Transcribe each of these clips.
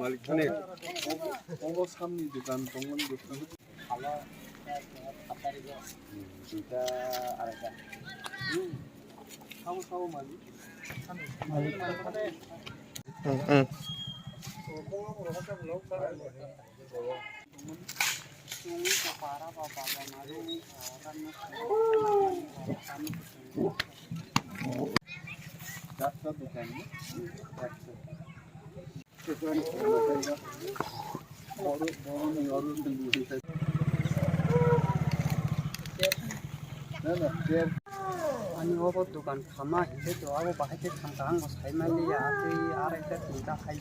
মালিকখানে সামনে দোকান তঙ্গন দোকান ভালো দুইটা আড়াইটা খাও খাও মালিক Ani obo dukan khama hite to abo bahite khamkang bo saimali ya tei araita tinta khai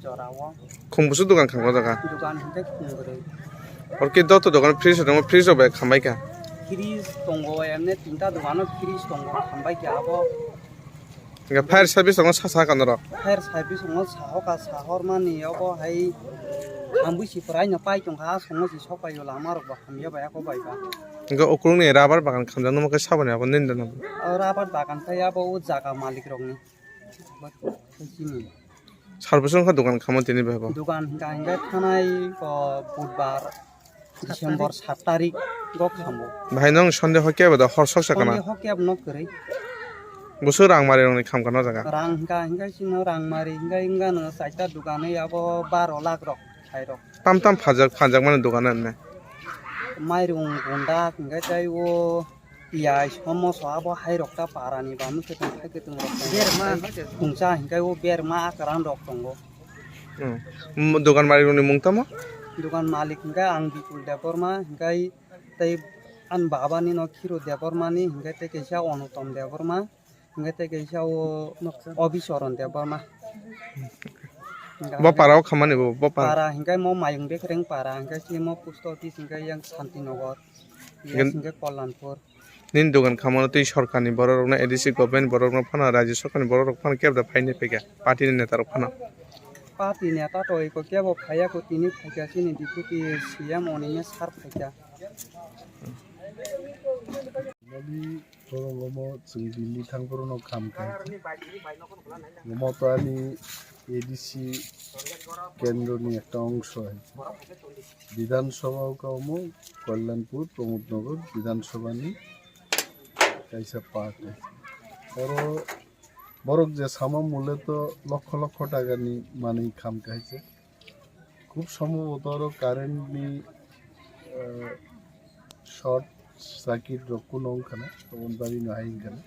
jorawo khungbusu dokan khangko jaga dukan hite khungre or ki dot dokan freeze dong freeze obe khambai ka freach tongo emne tinta dukano freach tongo khambai ki abo ga fire service dong sa kanoro fire service ngo saho ka sahor mani obo hai khamwi si prai na pai chong ha songo si sopai yo lamar ba khamya ba ko bai ba ga okrungni rubber bagan khamjang no ka sabane abo ninda no rabar bagan ta ya bo jaga malik rongni sini sarbusun ka dokan khamo tini bebo dukan hingga thanai ko budbar December 7 tarik go khamo bhai nong sonde hokke bada horsok sakana sonde hokke abno kore busu rang mari rong kham kana jaga rang hingga sino rang mari hingga no saita dukane abo 12 lakh rok thai rok tam phajak mane dokan ne mairung gonda hingga tai o piyai somoso abo hai rok ta parani bamu ketong khai ketong rok berma khungsa hingga o berma akaran rok tongo dokan mari rong ni mungtamo dukan malik hingga ang bikul Debbarma hingga tai an babani no khiro Debbarma ni hingga te kaisa onutom Debbarma hingga te kaisa o obisoron Debbarma bo parao khamani bo para hingga mo mayung bekereng para hingga si mo post office hingga yang Santinagar hingga Kollanpur nin dokan khamano tei sorkarni borok na ADC government borok na phana rajya sarkarni borok phana kebda phaine pega party ni neta rok phana party neta to ko kebo phaya ko tini phaya sini deputy CEM ANIMESH DB phaya Nabi Lomo Sungdili Thangpurno Khamkha Lomo to ani ADC কেন্দ্রনি একটা অংশ বিধানসভা কামো কল্যাণপুর প্রমোদনগর বিধানসভা নি কাইসা part বরক যে সামা মূল্যে তো লক্ষ লক্ষ টাকা নি মানে খামখাইছে খুব সম্ভবত কারেন্ট নি শর্ট সার্কিট রকুন অংখানে তখন বাড়ি নাহিংখানে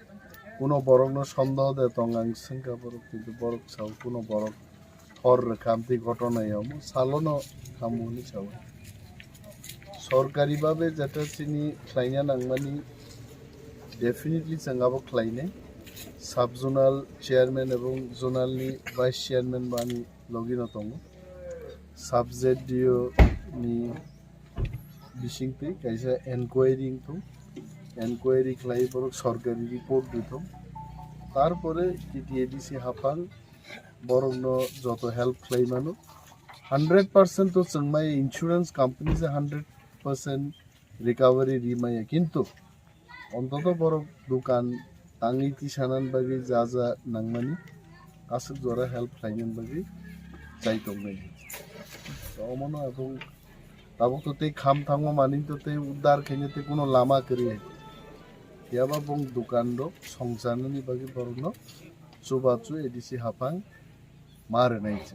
কোনো বরং সন্দেহ দেয় তঙ্গাং সংখ্যা বরক কিন্তু বরক সাও কোনো বরক হর খামতি ঘটনায় সালনো খামুনি সাও সরকারিভাবে যেটা চিনি খ্লাইনা নাংমানি ডেফিনেটলি চাঙ্গাবো খ্লাইনে সাব জোনাল চেয়ারম্যান এবং জোনালনি ভাইস চেয়ারম্যান বানি লগিনো দङ সাবজেক্ট ডিও नि बिसिंथि कायसा एनक्वायरि दं एनक्वायरि ख्लाय बरक सरकारि रिपोर्ट दिथों तारपरे टीटीएडीसी हाफां बरकनो जत हेल्प ख्लायमानो 100% तो जोंमाय इंश्योरेंस कंपनी से 100% रिकवरी रिमाय किंतु অন্তত বরক দোকান तांगि सानान बागै जा नांमानि आसुक जरा हेल्प ख्लायनान बागै जायतोंनाय अमनो এবং তাবো তো তে খাম থাঙ্গো মানি তো তে উদ্ধার খেনে তে কোনো লামা করি ইয়াবা বং দোকান দ সংসারনি বাকি বরনো চুবাচু এডিসি হাফাং মারে নাইছে